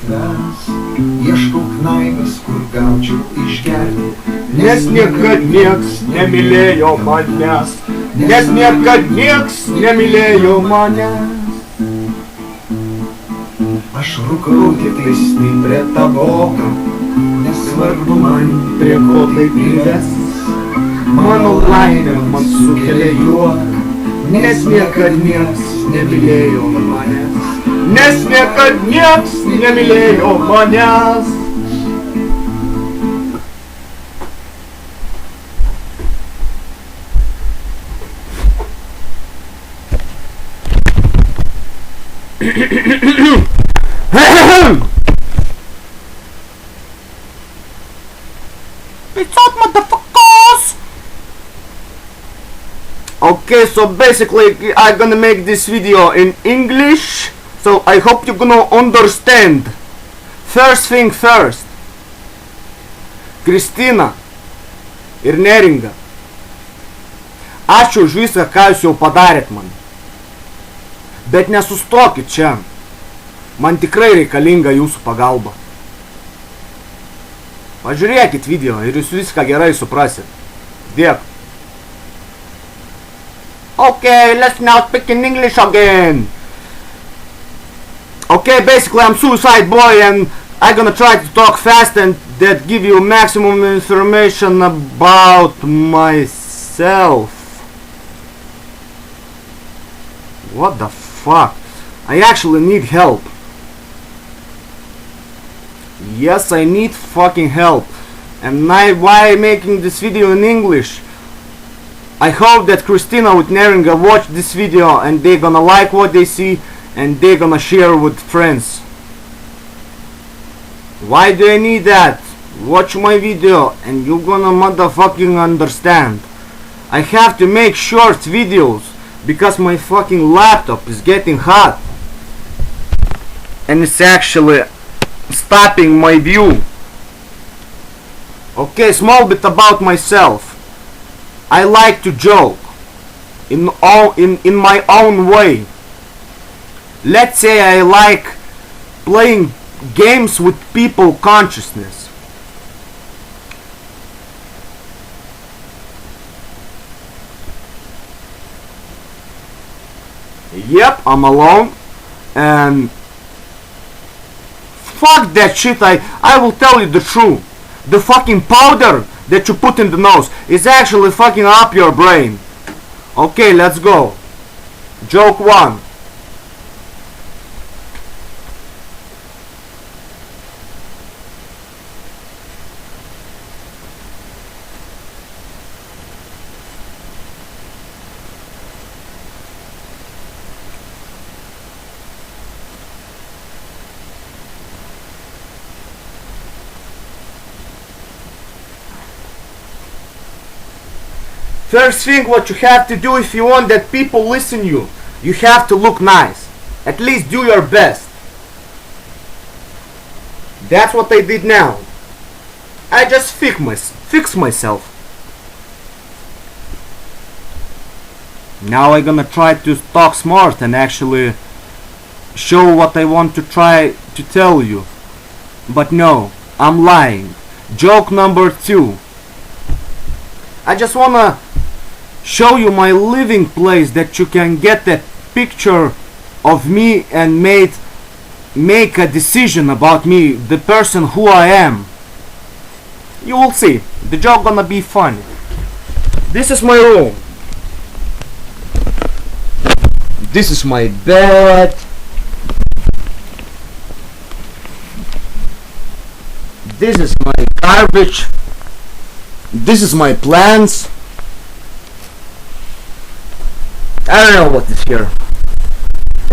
gatves, ieškau knaibės, kur gaučiau išgerti, Nes niekad nieks nemylėjo manęs, nes niekad nieks nemylėjo manęs. Aš rūkau tik tai stiprią taboką, nesvarbu man prie ko tai prives. Mano laimė man sukelia juoką, Nes niekad nieks nemylėjo manęs. nes niekad nieks nemylėjo manęs. What's up, motherfuckers? Okay, so basically I'm gonna make this video in English, so I hope you're gonna understand. First thing first, Kristina ir Neringa, ačiū už viską, ką jūs jau padarėt man. Bet nesustokit čia, man tikrai reikalinga jūsų pagalba. Pažiūrėkit video ir jūs viską gerai suprasit. Dėk. Okay, let's now speak in English again. Okay, basically I'm Suicide Boy and I'm gonna try to talk fast and that give you maximum information about myself. What the fuck? I actually need help. Yes, I need fucking help. And why I'm making this video in English? I hope that Kristina with Neringa watch this video and they're gonna like what they see and they're gonna share with friends. Why do I need that? Watch my video and you're gonna motherfucking understand. I have to make short videos because my fucking laptop is getting hot. And it's actually stopping my view. Okay, small bit about myself. I like to joke in my own way. Let's say I like playing games with people consciousness. Yep, I'm alone and fuck that shit. I will tell you the truth. The fucking powder that you put in the nose is actually fucking up your brain. Okay, let's go. Joke 1. First thing what you have to do if you want that people listen you have to look nice. At least do your best. That's what I did now. I just fix myself. Now I'm gonna try to talk smart and actually show what I want to try to tell you. But no, I'm lying. Joke number 2. I just wanna show you my living place that you can get a picture of me and make a decision about me, the person who I am. You will see. The joke gonna be funny. This is my room. This is my bed. This is my garbage. This is my plants. I don't know what is here.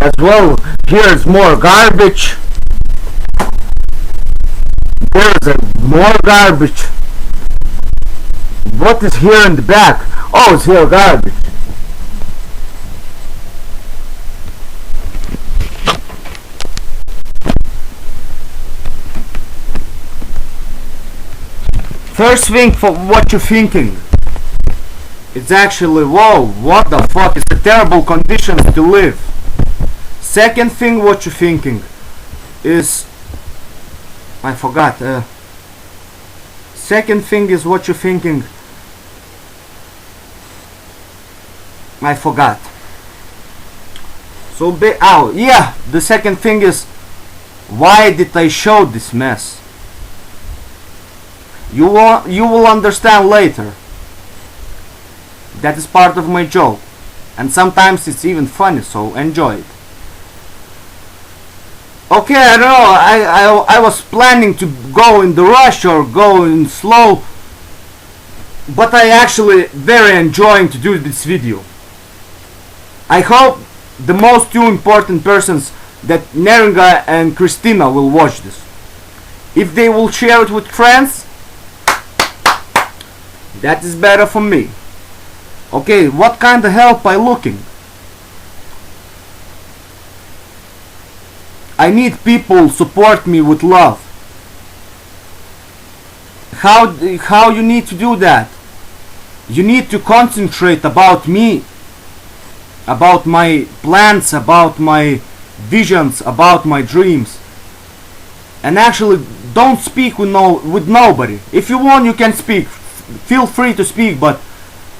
As well, here's more garbage. There's more garbage. What is here in the back? Oh, it's here garbage. First thing for what you're thinking. It's actually, whoa, what the fuck, it's a terrible conditions to live. Second thing what you're thinking is, I forgot. Second thing is what you're thinking. I forgot. So yeah, the second thing is, why did I show this mess? You will understand later. That is part of my joke, and sometimes it's even funny, so enjoy it. Okay, I don't know, I was planning to go in the rush or go in slow, but I actually very enjoying to do this video. I hope the most two important persons, that Neringa and Christina, will watch this. If they will share it with friends, that is better for me. Okay, what kind of help I looking? I need people support me with love. How you need to do that? You need to concentrate about me, about my plans, about my visions, about my dreams, and actually don't speak with nobody. If you want, you can speak. Feel free to speak, but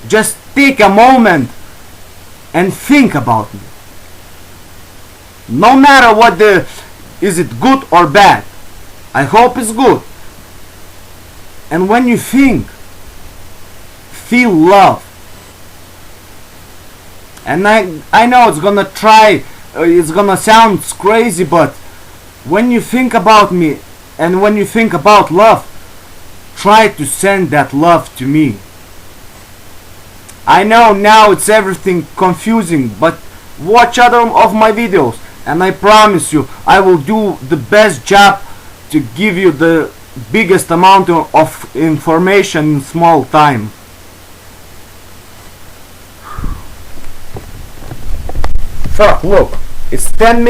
just take a moment and think about me. No matter what is it good or bad. I hope it's good. And when you think, feel love. And I know it's gonna sound crazy, but when you think about me and when you think about love, try to send that love to me. I know now it's everything confusing, but watch other of my videos, and I promise you I will do the best job to give you the biggest amount of information in small time. Fuck, look, it's 7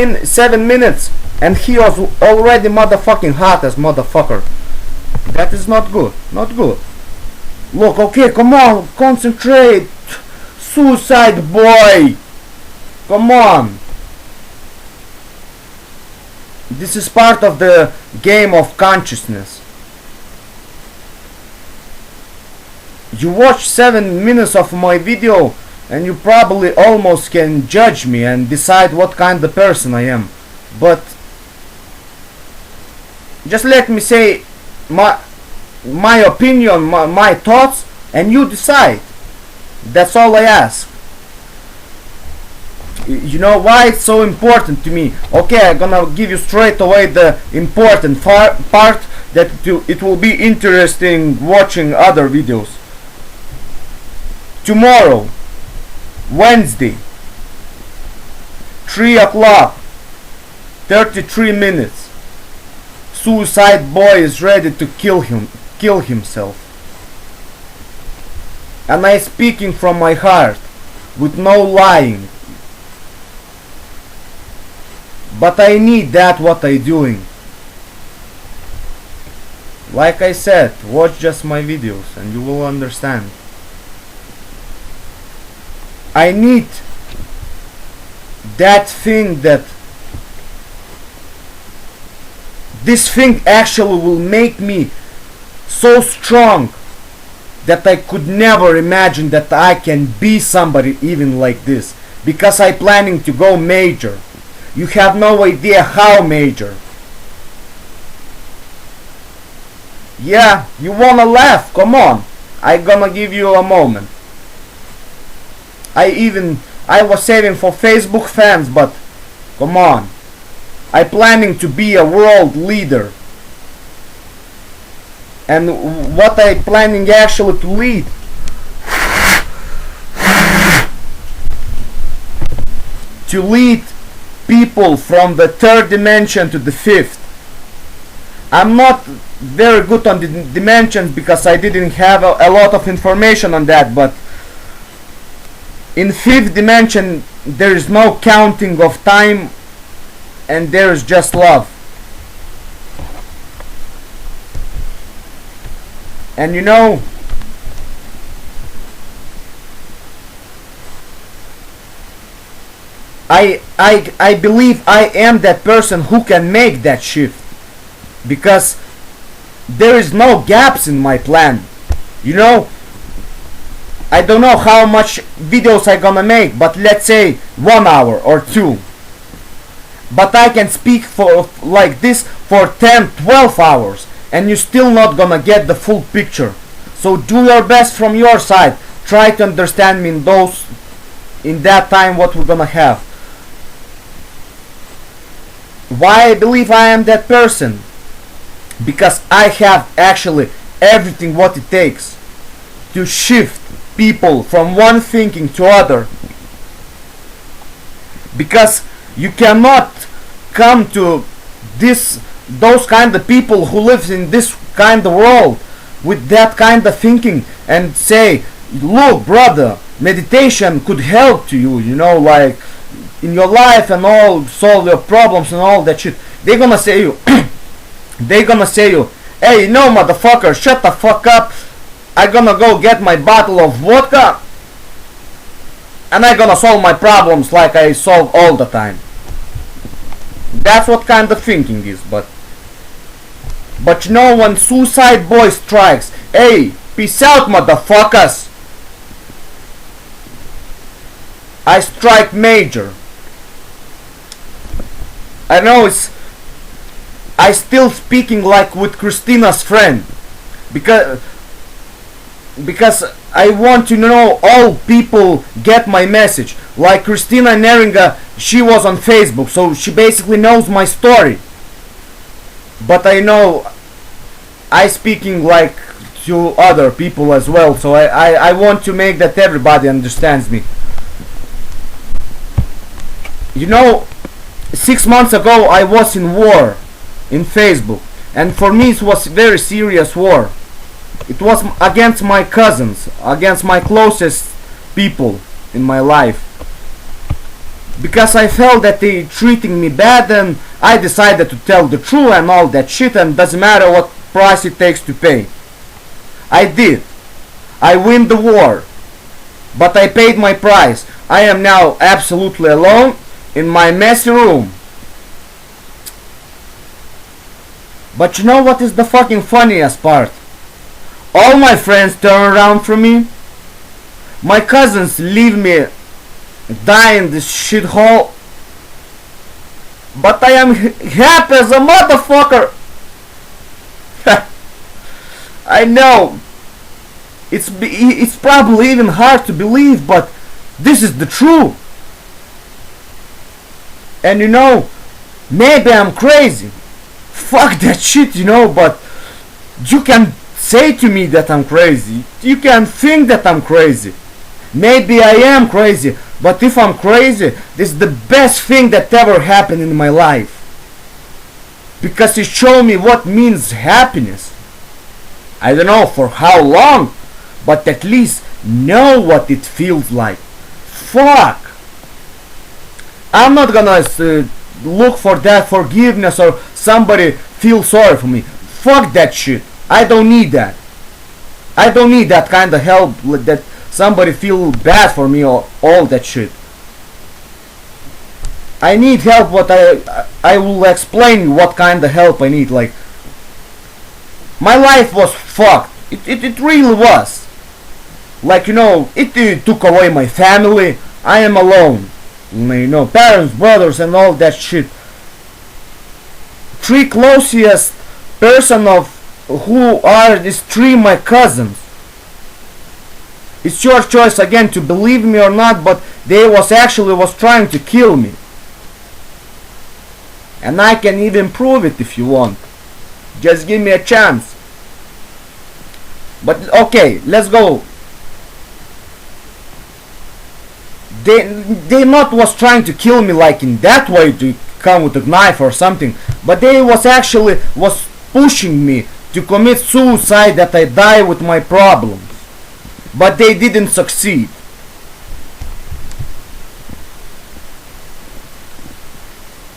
minutes and he was already motherfucking hot as motherfucker. That is not good, not good. Look, okay, come on, concentrate. Suicide boy. Come on. This is part of the game of consciousness. You watch 7 minutes of my video and you probably almost can judge me and decide what kind of person I am. But just let me say my opinion, my thoughts, and you decide. That's all I ask. You know why it's so important to me? Okay, I'm gonna give you straight away the important part that it will be interesting watching other videos. Tomorrow, Wednesday, 3 o'clock, 33 minutes. Suicide boy is ready to kill himself. And I speaking from my heart, with no lying. But I need that what I doing. Like I said, watch just my videos and you will understand. I need that thing, that this thing actually will make me so strong that I could never imagine that I can be somebody even like this, because I planning to go major. You have no idea how major. Yeah, you wanna laugh? Come on, I gonna give you a moment. I was saving for Facebook fans, but come on, I planning to be a world leader. And what I planning actually to lead, people from the third dimension to the fifth. I'm not very good on the dimensions because I didn't have a lot of information on that, but in fifth dimension there is no counting of time and there is just love. And you know, I believe I am that person who can make that shift. because there is no gaps in my plan. You know, I don't know how much videos I gonna make, but let's say 1 hour or 2. But I can speak for like this for 10-12 hours, and you're still not gonna get the full picture. So do your best from your side. Try to understand me in that time what we're gonna have. Why I believe I am that person? Because I have actually everything what it takes to shift people from one thinking to other. Because you cannot come to those kind of people who live in this kind of world with that kind of thinking and say, look brother, meditation could help to you, you know, like in your life and all, solve your problems and all that shit. They're gonna say you they're gonna say you, hey, no motherfucker, shut the fuck up. I gonna go get my bottle of vodka and I gonna solve my problems like I solve all the time. That's what kind of thinking is. But you know, when Suicide Boy strikes, hey, peace out motherfuckers, I strike major. I know I still speaking like with Christina's friend, because I want to know all people get my message. Like Christina Neringa, she was on Facebook, so she basically knows my story. But I know I speaking like to other people as well, so I want to make that everybody understands me. You know, 6 months ago I was in war in Facebook, and for me it was very serious war. It was against my cousins, against my closest people in my life, because I felt that they treating me bad, and I decided to tell the truth and all that shit, and doesn't matter what price it takes to pay. I did. I win the war, but I paid my price. I am now absolutely alone in my messy room. But you know what is the fucking funniest part? All my friends turn around from me. My cousins leave me die in this shithole. But I am happy as a motherfucker. I know it's probably even hard to believe, but this is the truth. And you know, maybe I'm crazy. Fuck that shit, you know, but you can say to me that I'm crazy. You can think that I'm crazy. Maybe I am crazy, but if I'm crazy, this is the best thing that ever happened in my life. Because it showed me what means happiness. I don't know for how long, but at least know what it feels like. Fuck. I'm not gonna look for that forgiveness or somebody feel sorry for me. Fuck that shit. I don't need that. I don't need that kind of help, that somebody feel bad for me or all that shit. I need help. What I will explain what kind of help I need. Like, my life was fucked. It really was. Like, you know, it took away my family. I am alone. You know, parents, brothers, and all that shit. Three closest person of who are these three my cousins. It's your choice again to believe me or not, but they was trying to kill me. And I can even prove it if you want. Just give me a chance. But okay, let's go. They not was trying to kill me like in that way, to come with a knife or something, but they was pushing me to commit suicide, that I die with my problems. But they didn't succeed.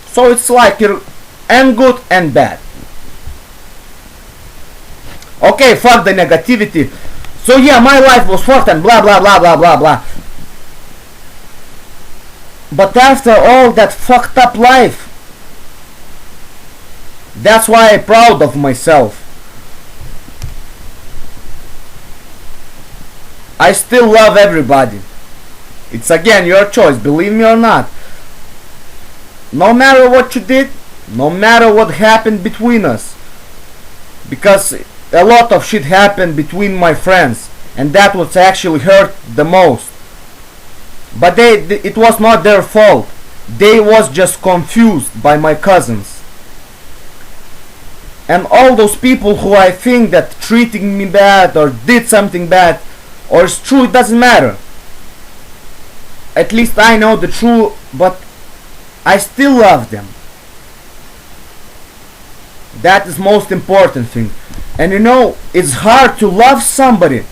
So it's like and good and bad. Okay, fuck the negativity. So yeah, my life was fucked and blah blah blah blah blah blah. But after all that fucked up life, That's why I'm proud of myself. I still love everybody. It's again your choice, believe me or not. No matter what you did, no matter what happened between us. Because a lot of shit happened between my friends, and that was actually hurt the most. But it was not their fault. They was just confused by my cousins. And all those people who I think that treating me bad or did something bad, or it's true, it doesn't matter. At least I know the truth, but I still love them. That is most important thing. And you know, it's hard to love somebody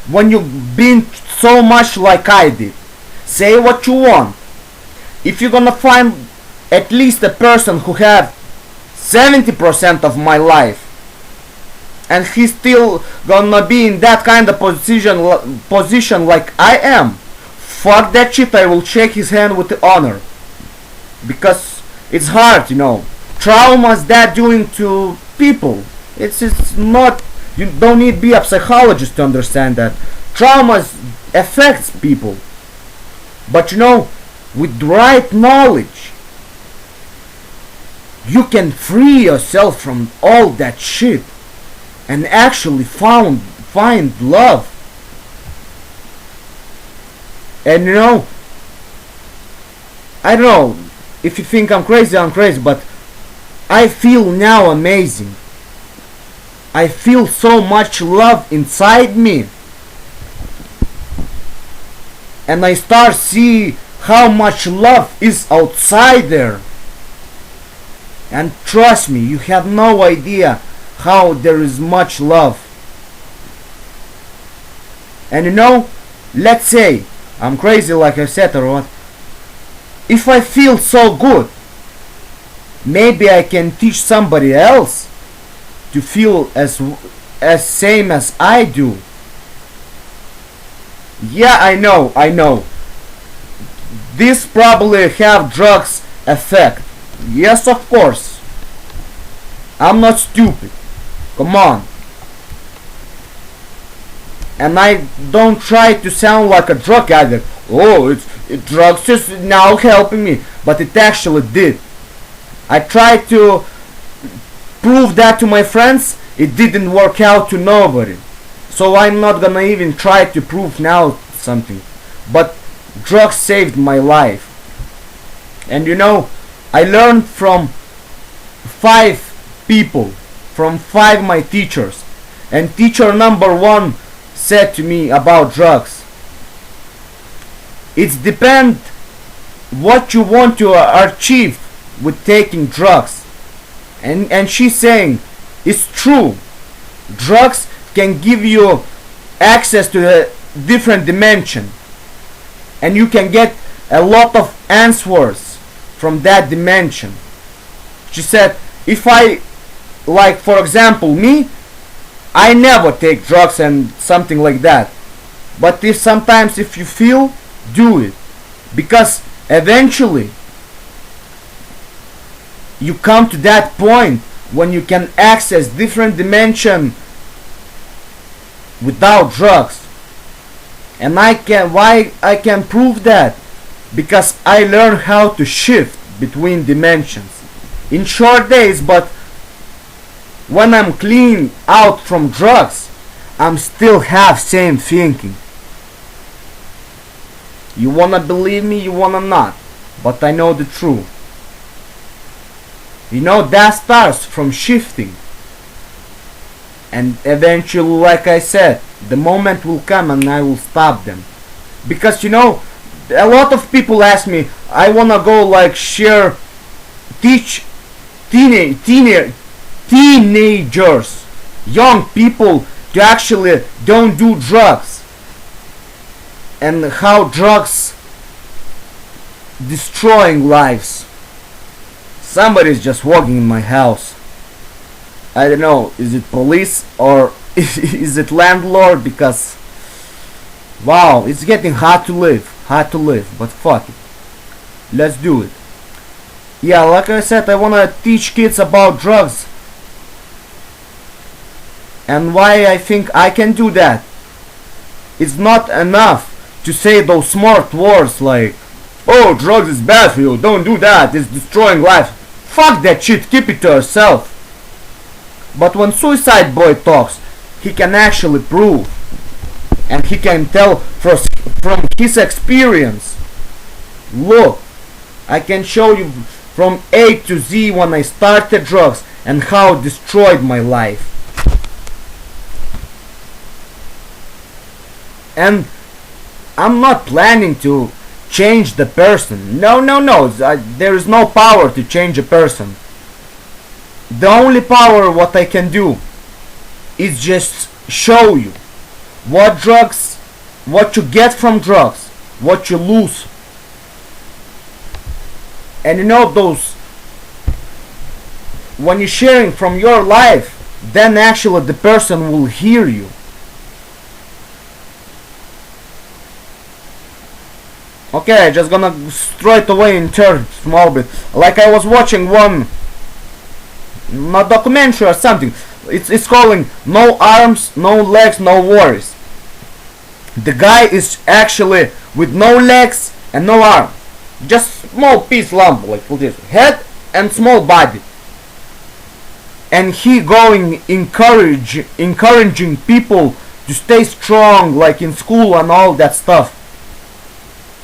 when you've been so much like I did. Say what you want. If you're gonna find at least a person who had 70% of my life, and he's still gonna be in that kind of position like I am, fuck that shit, I will shake his hand with honor. Because it's hard, you know. Traumas that doing to people. It's not, you don't need to be a psychologist to understand that. Traumas affects people. But you know, with the right knowledge, you can free yourself from all that shit and actually find love. And you know, I don't know if you think I'm crazy, but I feel now amazing. I feel so much love inside me. And I start see how much love is outside there. And trust me, you have no idea how there is much love. And you know, let's say I'm crazy like I said or what, if I feel so good, maybe I can teach somebody else to feel as same as I do. Yeah, I know. This probably have drugs effect. Yes, of course. I'm not stupid. Come on. And I don't try to sound like a drug addict. Oh, drugs is now helping me. But it actually did. I tried to prove that to my friends. It didn't work out to nobody. So I'm not gonna even try to prove now something. But drugs saved my life. And you know, I learned from 5 people, from 5 my teachers. And teacher number 1 said to me about drugs. It's depend what you want to achieve with taking drugs. And she's saying, it's true. Drugs can give you access to a different dimension. And you can get a lot of answers from that dimension. She said, if I, like for example me, I never take drugs and something like that. But if sometimes if you feel, do it. Because eventually you come to that point when you can access different dimension without drugs. And why I can prove that? Because I learned how to shift between dimensions in short days. But when I'm clean out from drugs, I'm still have same thinking. You wanna believe me, you wanna not, but I know the truth. You know, that starts from shifting. And eventually, like I said, the moment will come and I will stop them. Because you know, a lot of people ask me, I wanna go like teach teenagers, young people to actually don't do drugs. And how drugs destroying lives. Somebody's just walking in my house. I don't know, is it police or is it landlord? Because wow, it's getting hard to live, but fuck it, let's do it. Yeah, like I said, I wanna teach kids about drugs and why I think I can do that. It's not enough to say those smart words like, oh, drugs is bad for you, don't do that, it's destroying life. Fuck that shit, keep it to yourself. But when Suicide Boy talks, he can actually prove, and he can tell from his experience. Look, I can show you from A to Z when I started drugs and how it destroyed my life. And I'm not planning to change the person. No, there is no power to change a person. The only power what I can do is just show you what you get from drugs, what you lose. And you know those, when you're sharing from your life, then actually the person will hear you. Okay, just gonna straight away turn small bit. Like I was watching one, not documentary or something. It's calling No Arms, No Legs, No Worries. The guy is actually with no legs and no arm, just small piece lump like this, head and small body. And he going encouraging people to stay strong, like in school and all that stuff.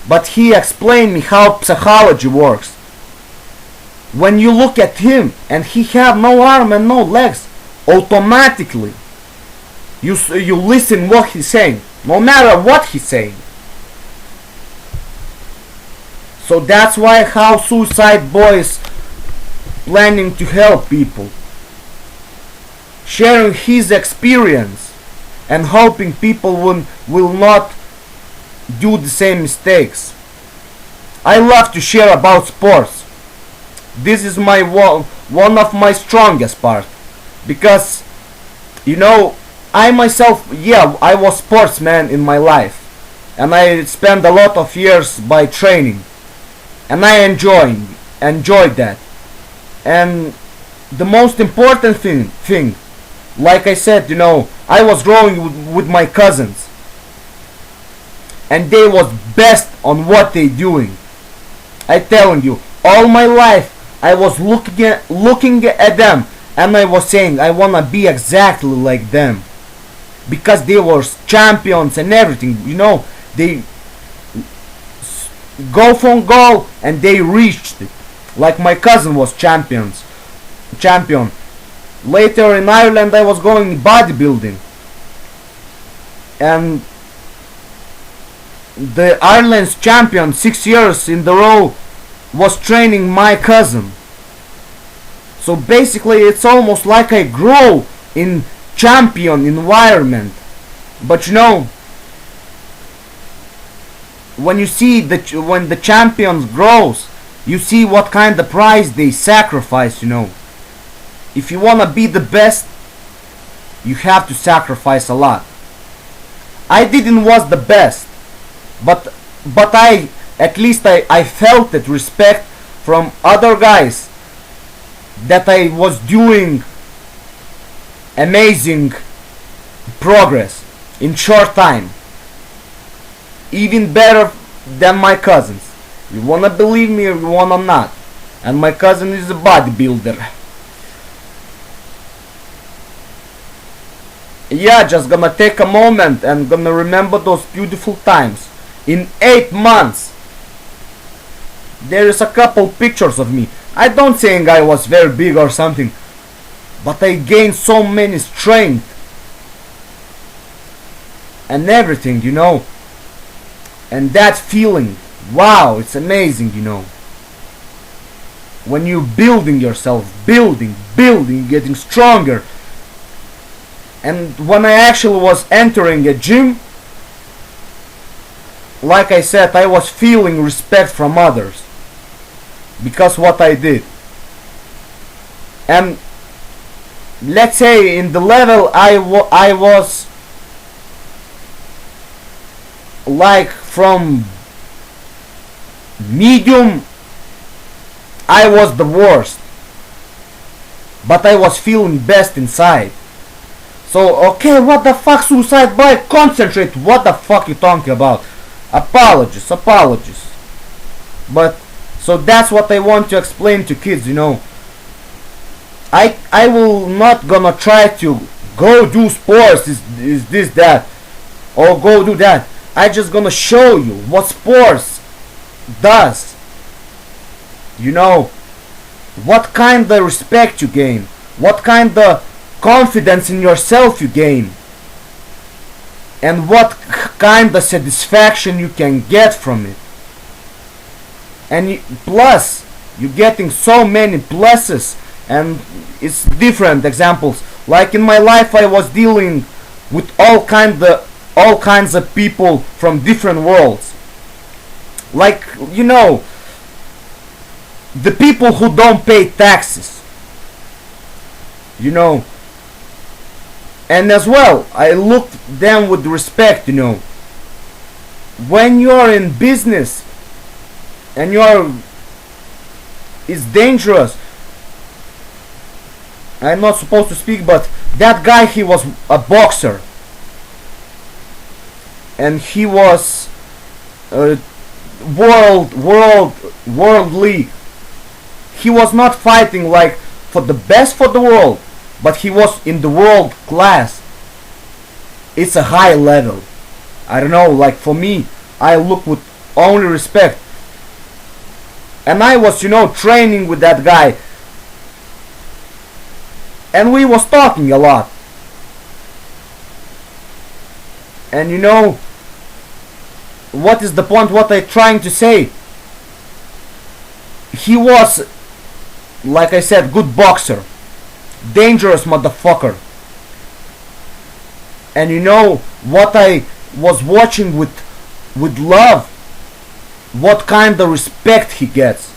But he explained me how psychology works. When you look at him and he have no arm and no legs, automatically you listen what he's saying, no matter what he's saying. So that's why how Suicide Boy is planning to help people, sharing his experience and hoping people will not do the same mistakes. I love to share about sports. This is my one of my strongest part, because you know, I myself, I was sportsman in my life, and I spent a lot of years by training, and I enjoyed that. And the most important thing, like I said, you know, I was growing with my cousins, and they was best on what they doing. I telling you, all my life I was looking at them, and I was saying I wanna be exactly like them, because they were champions and everything. You know, they go from goal and they reached it. Like my cousin was champion. Later in Ireland I was going bodybuilding, and the Ireland's champion 6 years in the row was training my cousin. So basically it's almost like I grow in champion environment. But you know, when you see when the champions grows, you see what kind of price they sacrifice, you know. If you wanna be the best, you have to sacrifice a lot. I didn't was the best, but I at least I felt it, respect from other guys, that I was doing amazing progress in short time, even better than my cousins. You wanna believe me or you wanna not? And my cousin is a bodybuilder. Yeah, just gonna take a moment and gonna remember those beautiful times. In 8 months, there is a couple pictures of me. I don't think I was very big or something, but I gained so many strength and everything, you know. And that feeling, wow, it's amazing, you know. When you're building yourself, building, getting stronger. And when I actually was entering a gym, like I said, I was feeling respect from others because what I did. And let's say in the level I was like from medium, I was the worst, but I was feeling best inside. So, okay, what the fuck, suicide boy? Concentrate. What the fuck you talking about? Apologies, apologies. But, so that's what I want to explain to kids, you know. I will not gonna try to go do sports, is this, that, or go do that. I just gonna show you what sports does. You know, what kind of respect you gain, what kind of confidence in yourself you gain, and what kind of satisfaction you can get from it. And plus, you're getting so many pluses, and it's different examples. Like in my life, I was dealing with all kinds of people from different worlds. Like, you know, the people who don't pay taxes, you know. And as well, I look them with respect, you know. When you're in business and it's dangerous. I'm not supposed to speak, but that guy, he was a boxer, and he was worldly. He was not fighting like for the best for the world, but he was in the world class. It's a high level. I don't know, like for me, I look with only respect. And I was, you know, training with that guy, and we was talking a lot. And you know, what is the point, what I trying to say? He was, like I said, good boxer, dangerous motherfucker. And you know what I was watching with love, what kind of respect he gets.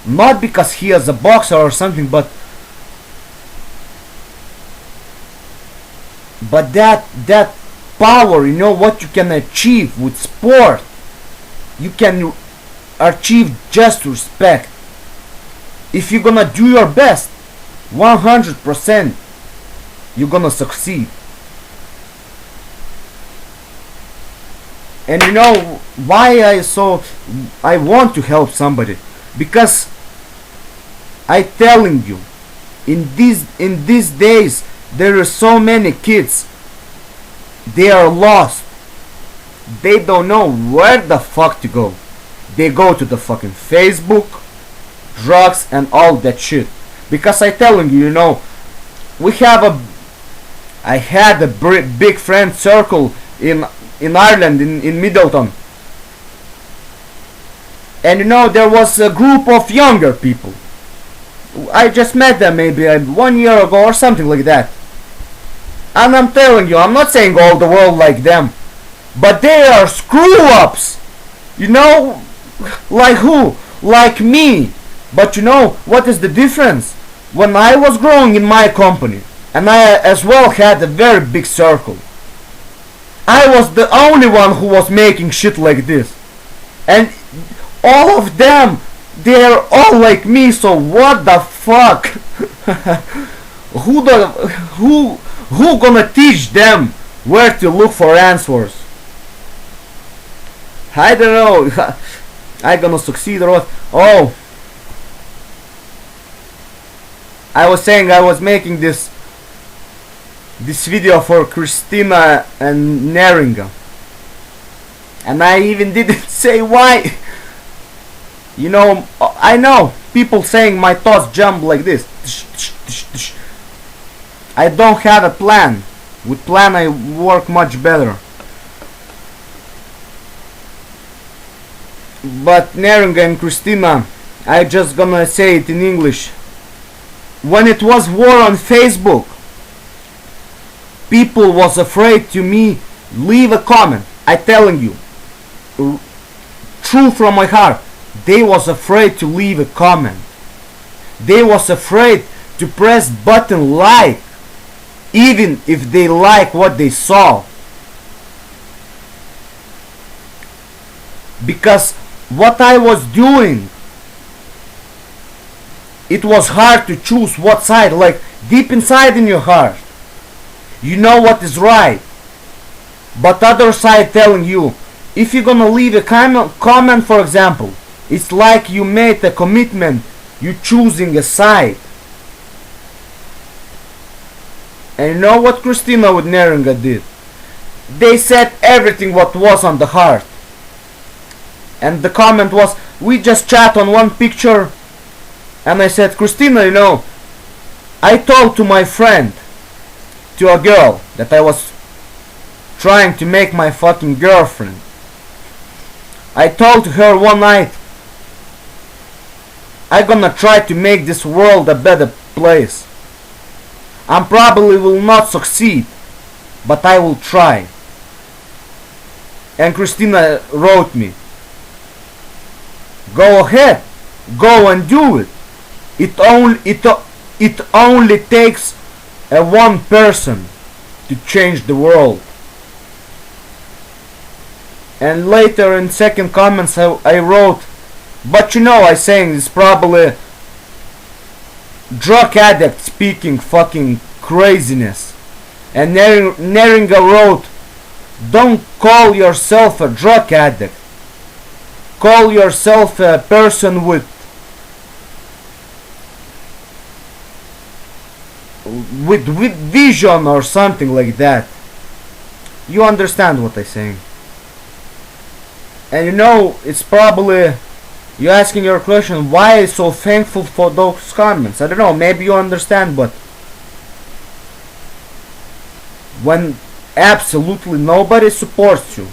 Not because he is a boxer or something, but that power, you know, what you can achieve with sport, you can achieve just respect. If you're gonna do your best, 100%, you're gonna succeed. And you know why I want to help somebody, because I telling you, in these days there are so many kids, they are lost. They don't know where the fuck to go. They go to the fucking Facebook, drugs and all that shit. Because I telling you, you know, I had a big friend circle in Ireland, in Middleton. And you know, there was a group of younger people. I just met them maybe 1 year ago or something like that. And I'm telling you, I'm not saying all the world like them, but they are screw-ups. You know, like who? Like me. But you know, what is the difference? When I was growing in my company, and I as well had a very big circle, I was the only one who was making shit like this. And all of them, they're all like me, so what the fuck? Who gonna teach them where to look for answers? I don't know. I gonna succeed or what? Oh, I was saying I was making this video for Christina and Neringa, and I even didn't say why. You know, I know people saying my thoughts jump like this. I don't have a plan. With plan I work much better. But Neringa and Christina, I just gonna say it in English. When it was war on Facebook, people was afraid to me leave a comment. I telling you, true from my heart, they was afraid to leave a comment. They was afraid to press button like, even if they like what they saw. Because what I was doing, it was hard to choose what side, like deep inside in your heart. You know what is right. But other side telling you, if you're gonna leave a comment, for example, it's like you made a commitment, you choosing a side. And you know what Christina with Neringa did? They said everything what was on the heart. And the comment was, we just chat on one picture. And I said, Christina, you know, I told to my friend, to a girl, that I was trying to make my fucking girlfriend. I told her one night, I'm gonna try to make this world a better place. I probably will not succeed, but I will try. And Christina wrote me, go ahead, go and do it. It only takes a one person to change the world. And later in second comments I wrote, but you know, I saying it's probably drug addict speaking fucking craziness. And Neringa wrote, don't call yourself a drug addict. Call yourself a person with vision or something like that. You understand what I'm saying. And you know, it's probably you asking your question, why I so thankful for those comments. I don't know, maybe you understand, but when absolutely nobody supports you,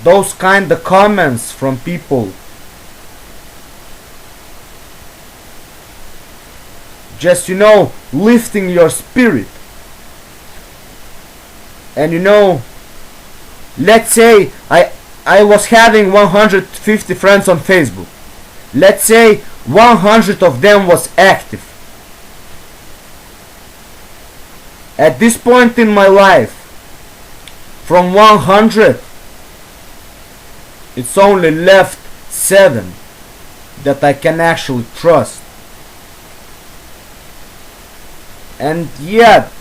those kind of comments from people just, you know, lifting your spirit. And you know, let's say I was having 150 friends on Facebook. Let's say 100 of them was active. At this point in my life, from 100, it's only left 7 that I can actually trust. And yet,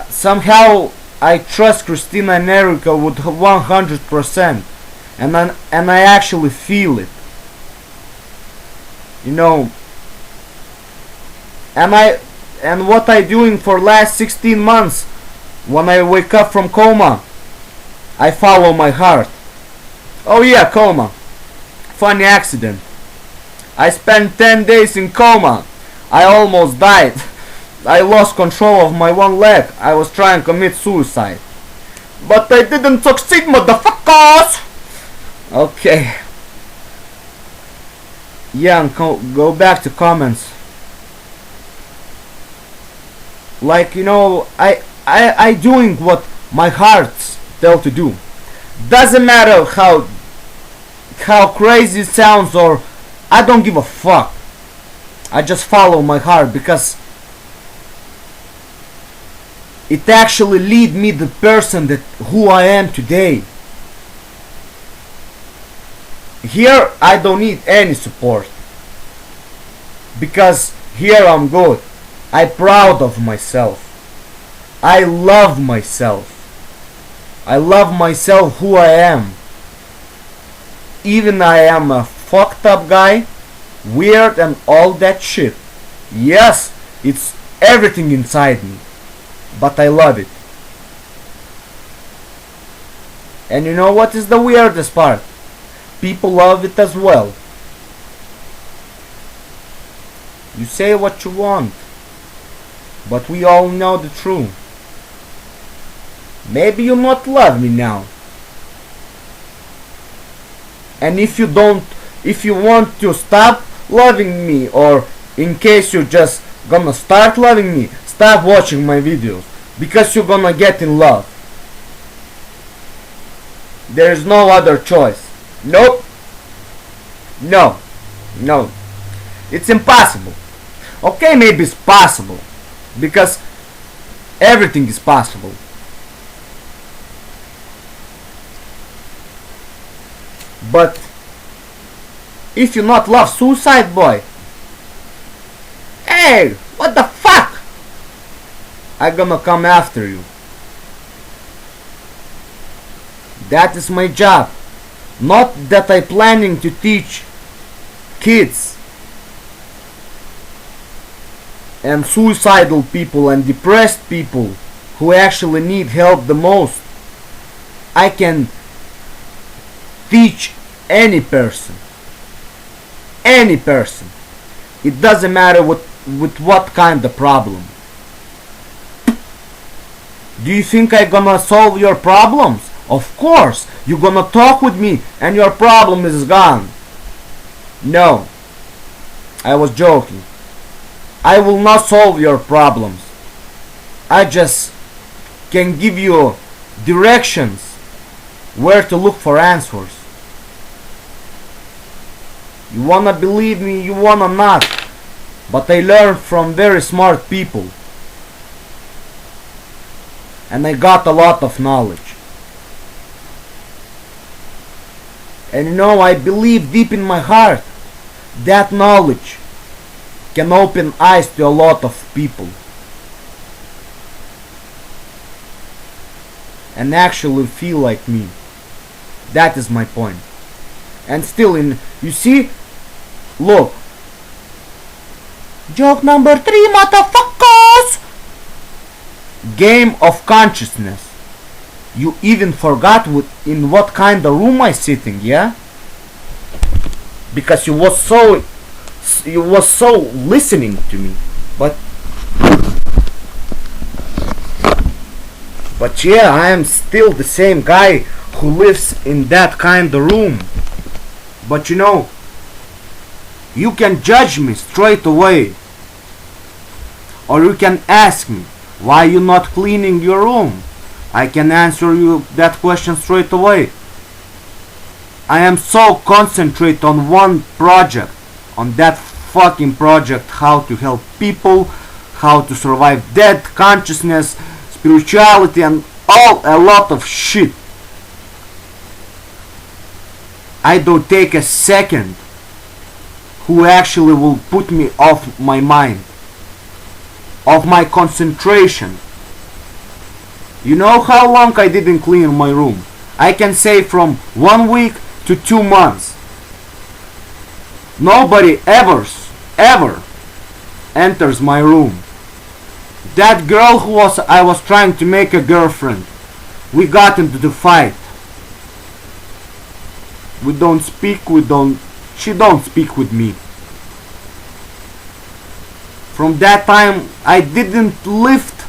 somehow I trust Christina and Erica with 100%, and I actually feel it. You know, and what I doing for last 16 months, when I wake up from coma, I follow my heart. Oh yeah, coma. Funny accident. I spent 10 days in coma. I almost died. I lost control of my one leg. I was trying to commit suicide. But I didn't succeed, motherfuckers! Okay. Yeah, and go back to comments. Like, you know, I doing what my hearts tell to do. Doesn't matter how crazy it sounds, or I don't give a fuck. I just follow my heart, because it actually lead me the person that who I am today. Here I don't need any support, because here I'm good. I'm proud of myself. I love myself. I love myself who I am. Even I am a fucked up guy, weird and all that shit. Yes, it's everything inside me, but I love it. And you know what is the weirdest part? People love it as well. You say what you want, but we all know the truth. Maybe you not love me now. And if you want to stop loving me, or in case you're just gonna start loving me, stop watching my videos, because you're gonna get in love. There's no other choice. Nope. No. It's impossible. Okay, maybe it's possible, because everything is possible. But if you not love Suicide Boy? Hey, what the fuck? I gonna come after you. That is my job. Not that I planning to teach kids and suicidal people and depressed people who actually need help the most. I can teach any person. Any person. It doesn't matter with what kind of problem. Do you think I'm gonna solve your problems? Of course, you're gonna talk with me and your problem is gone. No, I was joking. I will not solve your problems. I just can give you directions where to look for answers. You wanna believe me, you wanna not. But I learned from very smart people. And I got a lot of knowledge. And you know, I believe deep in my heart that knowledge can open eyes to a lot of people. And actually feel like me. That is my point. And still you see, look. Joke number 3, motherfuckers! Game of consciousness. You even forgot in what kind of room I sitting, yeah? Because you was so listening to me. But yeah, I am still the same guy who lives in that kind of room. But you know, you can judge me straight away. Or you can ask me, why you not cleaning your room? I can answer you that question straight away. I am so concentrated on one project, on that fucking project, how to help people, how to survive death, consciousness, spirituality, and a lot of shit. I don't take a second who actually will put me off my mind, of my concentration. You know how long I didn't clean my room? I can say from 1 week to 2 months. Nobody ever enters my room. That girl I was trying to make a girlfriend, we got into the fight. We don't speak, she don't speak with me. From that time, I didn't lift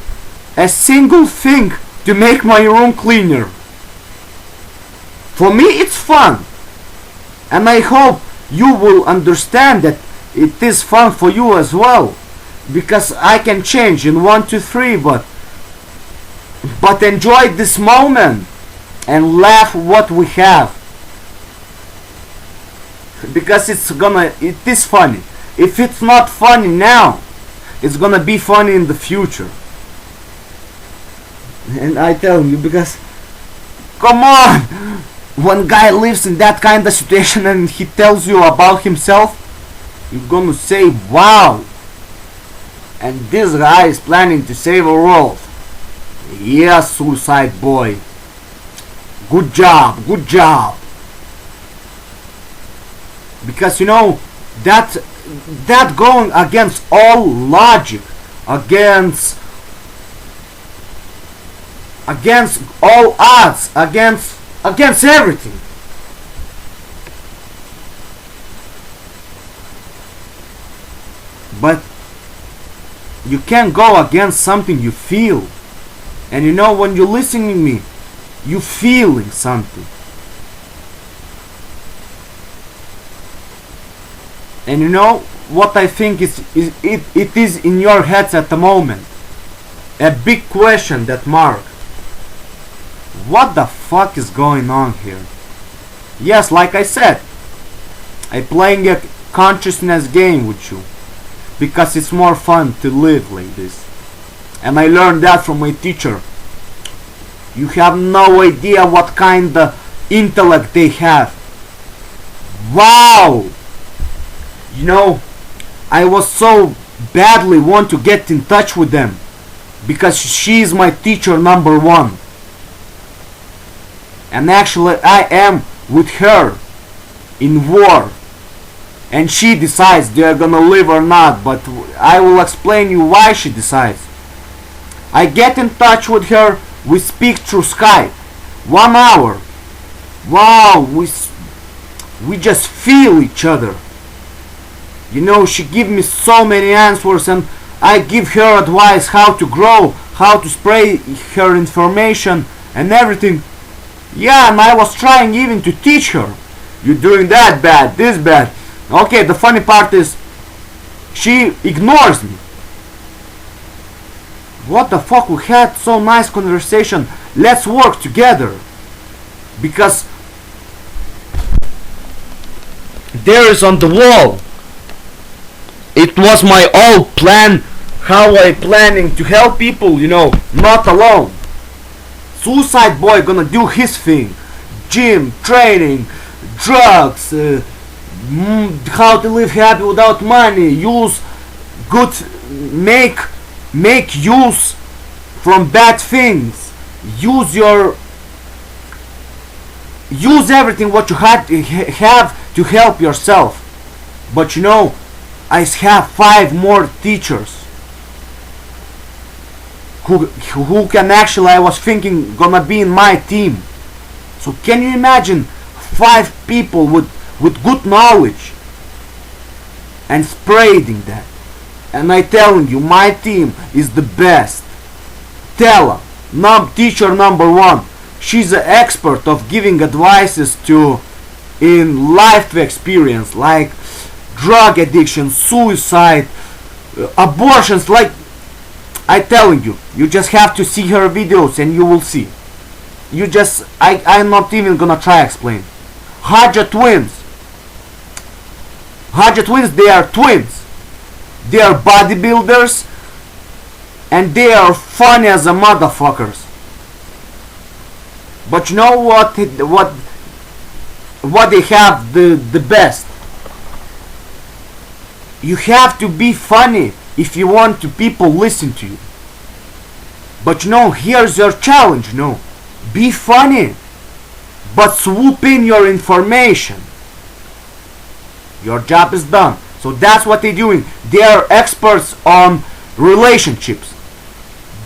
a single thing to make my room cleaner. For me, it's fun. And I hope you will understand that it is fun for you as well. Because I can change in 1 to 3, but enjoy this moment and laugh what we have. Because it is funny. If it's not funny now, it's gonna be funny in the future. And I tell you, because come on, one guy lives in that kind of situation and he tells you about himself, you're gonna say, wow, and this guy is planning to save the world. Yeah, Suicide Boy, good job. Because you know, that going against all logic, against all odds, against everything. But you can't go against something you feel. And you know, when you're listening to me, you feeling something. And you know what I think it is in your heads at the moment? A big question, that mark. What the fuck is going on here? Yes, like I said, I'm playing a consciousness game with you because it's more fun to live like this. And I learned that from my teacher. You have no idea what kind of intellect they have. Wow! You know, I was so badly want to get in touch with them because she is my teacher number one. And actually I am with her in war. And she decides they are gonna live or not, but I will explain you why she decides. I get in touch with her, we speak through Skype. 1 hour. Wow, we just feel each other. You know, she give me so many answers and I give her advice how to grow, how to spread her information and everything. Yeah, and I was trying even to teach her. You're doing that bad, this bad. Okay, the funny part is she ignores me. What the fuck, we had so nice conversation. Let's work together. Because there is on the wall. It was my old plan, how I planning to help people, you know, not alone. Suicide Boy gonna do his thing. Gym, training, drugs, how to live happy without money, use good, make use from bad things, use everything what you have to help yourself. But you know, I have 5 more teachers who can actually, I was thinking, gonna be in my team. So can you imagine 5 people with good knowledge and spreading that? And I telling you, my team is the best. Tella, teacher number 1, she's an expert of giving advices to in life experience, like drug addiction, suicide, abortions. Like I telling you, you just have to see her videos and you will see. I'm not even gonna try explain. Hadja twins, they are twins. They are bodybuilders and they are funny as a motherfuckers. But you know what they have the best? You have to be funny if you want to people listen to you. But you know, here's your challenge, you know. Be funny, but swoop in your information. Your job is done. So that's what they're doing. They are experts on relationships.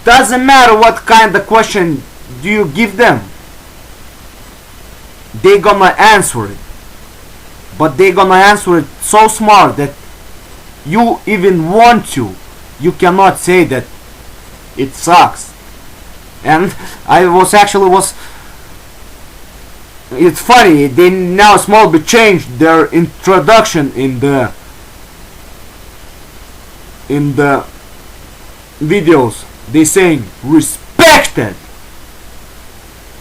Doesn't matter what kind of question do you give them. They gonna answer it. But they gonna answer it so smart that you even want to. You cannot say that it sucks. And it's funny, they now small bit changed their introduction in the videos. They saying respected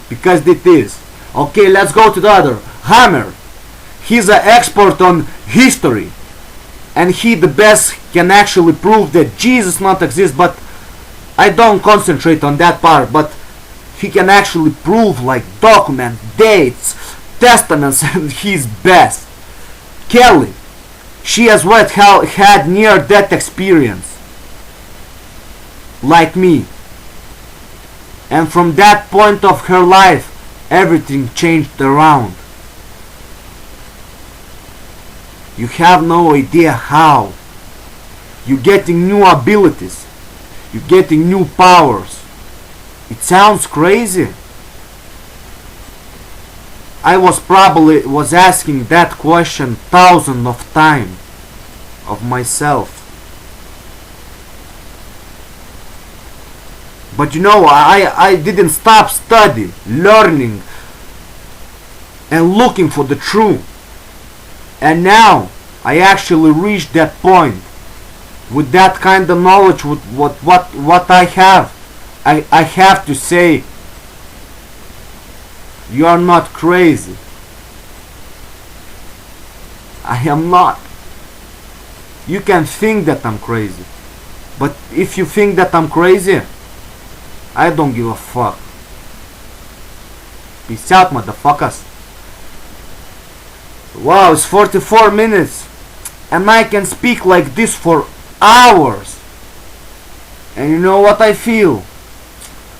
because it is. Okay, let's go to the other. Hammer, he's an expert on history and he the best can actually prove that Jesus not exist, but I don't concentrate on that part, but he can actually prove like documents, dates, testaments, and he's best. Kelly, she as well had near-death experience like me, and from that point of her life everything changed around. You have no idea how. You're getting new abilities, you're getting new powers. It sounds crazy. I was asking that question thousands of times of myself. But you know, I didn't stop studying, learning, and looking for the truth. And now I actually reached that point with that kind of knowledge, with what I have. I have to say, you are not crazy. I am not. You can think that I'm crazy, but if you think that I'm crazy, I don't give a fuck. Peace out, motherfuckers. Wow, it's 44 minutes. and I can speak like this for hours. And you know what I feel?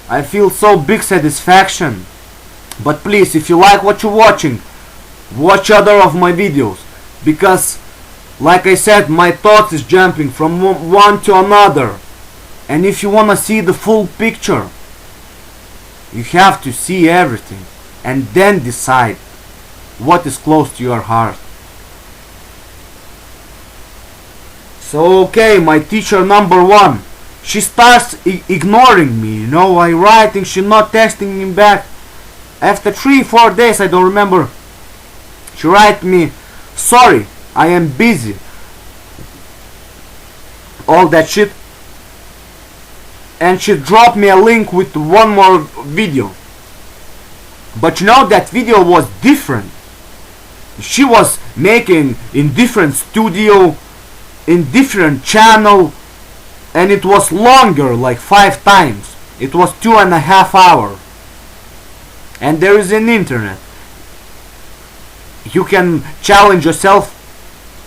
I feel so big satisfaction. But please, if you like what you're watching, watch other of my videos, because like I said, my thoughts is jumping from one to another. And if you wanna see the full picture, you have to see everything and then decide what is close to your heart. So okay, my teacher number one, she starts ignoring me, you know, I writing, she not texting me back. After 3-4 days, I don't remember, she write me, sorry, I am busy. All that shit. And she dropped me a link with one more video. But you know, that video was different. She was making in different studio, in different channel, and it was longer, like 5 times. It was 2.5 hours. And there is an internet. You can challenge yourself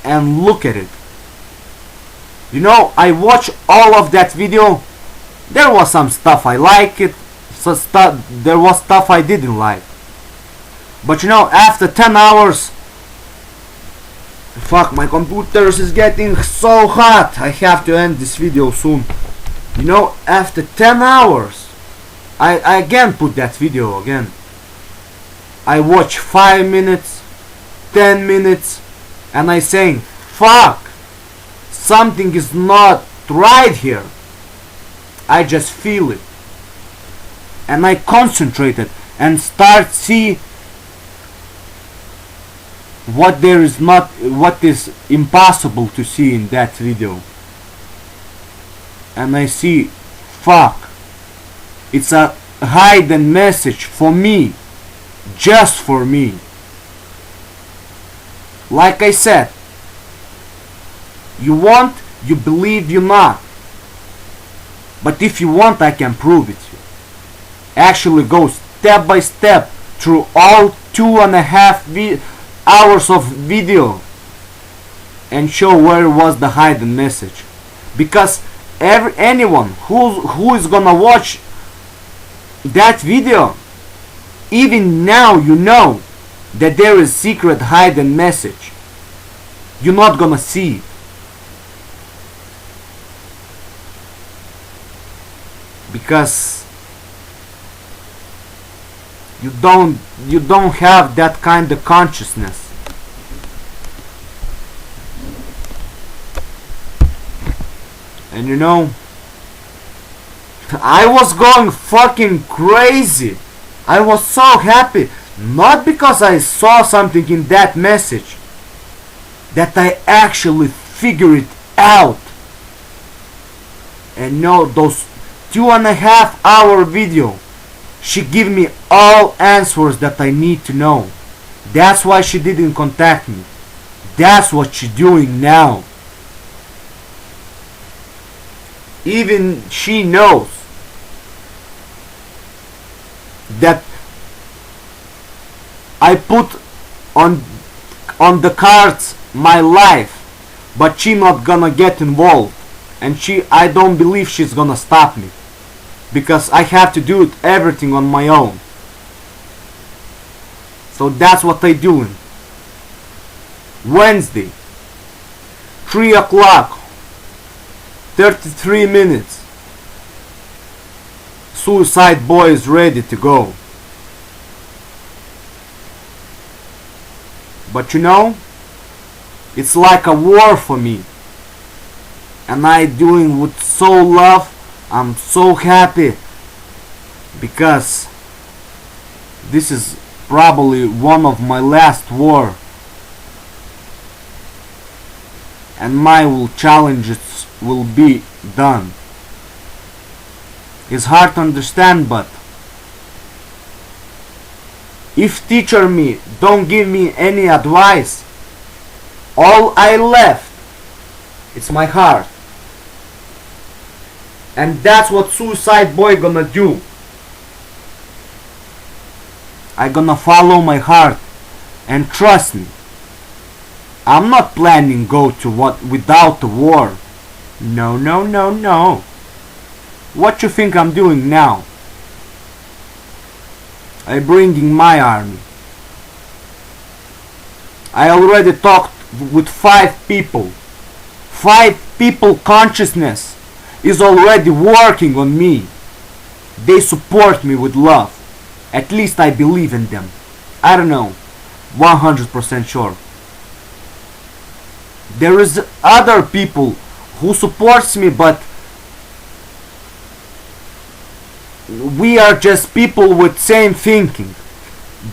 and look at it. You know, I watched all of that video. There was some stuff I like it, there was stuff I didn't like. But you know, after 10 hours, fuck, my computer is getting so hot. I have to end this video soon. You know, after 10 hours, I again put that video again. I watch 5 minutes, 10 minutes, and I saying, fuck, something is not right here. I just feel it. And I concentrated and start see what is impossible to see in that video. And I see, fuck, it's a hidden message for me, just for me. Like I said, you want, you believe, you not. But if you want, I can prove it to you. Actually go step by step through all 2.5 hours of video and show where was the hidden message. Because anyone who is gonna watch that video, even now you know that there is secret hidden message. You're not gonna see it. Because you don't have that kind of consciousness. And you know, I was going fucking crazy. I was so happy, not because I saw something in that message, that I actually figured it out. And no, those 2.5 hour video, she give me all answers that I need to know. That's why she didn't contact me. That's what she doing now. Even she knows that I put on the cards my life, but she not gonna get involved, and I don't believe she's gonna stop me, because I have to do everything on my own. So that's what I doing. Wednesday, 3 o'clock, 33 minutes. Suicide Boy is ready to go. But you know, it's like a war for me. And I doing with so love. I'm so happy, because this is probably one of my last war, and my challenges will be done. It's hard to understand, but if teacher me don't give me any advice, all I left, it's my heart. And that's what Suicide Boy gonna do. I gonna follow my heart, and trust me, I'm not planning go to what without the war. No, no, no, no. What you think I'm doing now? I'm bringing my army. I already talked with 5 people. 5 people consciousness is already working on me. They support me with love. At least I believe in them. I don't know. 100% sure. There is other people who supports me, but we are just people with same thinking.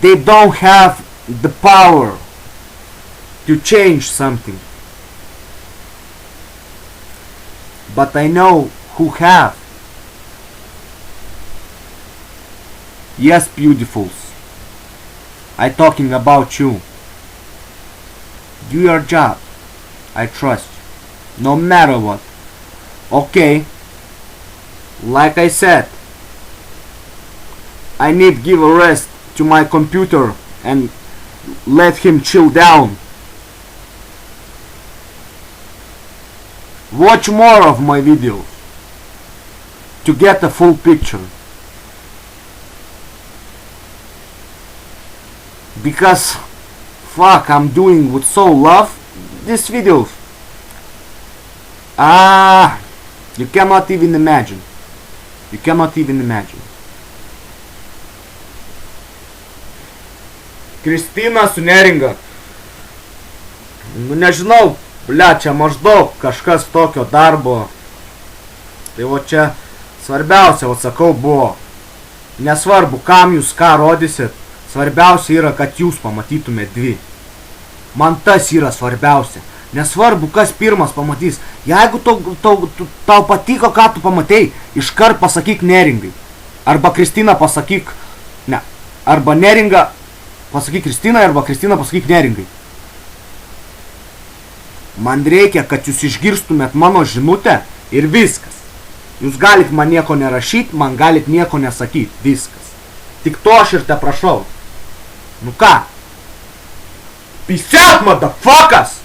They don't have the power to change something. But I know who have. Yes, beautifuls. I talking about you. Do your job. I trust you. No matter what. Okay. Like I said, I need give a rest to my computer and let him chill down. Watch more of my videos to get a full picture. Because fuck, I'm doing with so love these videos. You cannot even imagine. You cannot even imagine. Kristina su neringa. Nu nežinau, blia, čia maždaug kažkas tokio darbo. Tai va čia svarbiausia, va sakau, buvo. Nesvarbu, kam jūs ką rodysit. Svarbiausia yra, kad jūs pamatytumėt dvi. Man tas yra svarbiausia. Nesvarbu, kas pirmas pamatys. Jeigu tau patiko, ką tu pamatei, iškart pasakyk Neringai. Arba Kristina pasakyk... Ne. Arba Neringa pasakyk Kristinai, arba Kristina pasakyk Neringai. Man reikia, kad jūs išgirstumėt mano žinutę ir viskas. Jūs galit man nieko nerašyti, man galit nieko nesakyti. Viskas. Tik to aš ir te prašau. Nu ką? Peace out, motherfuckers!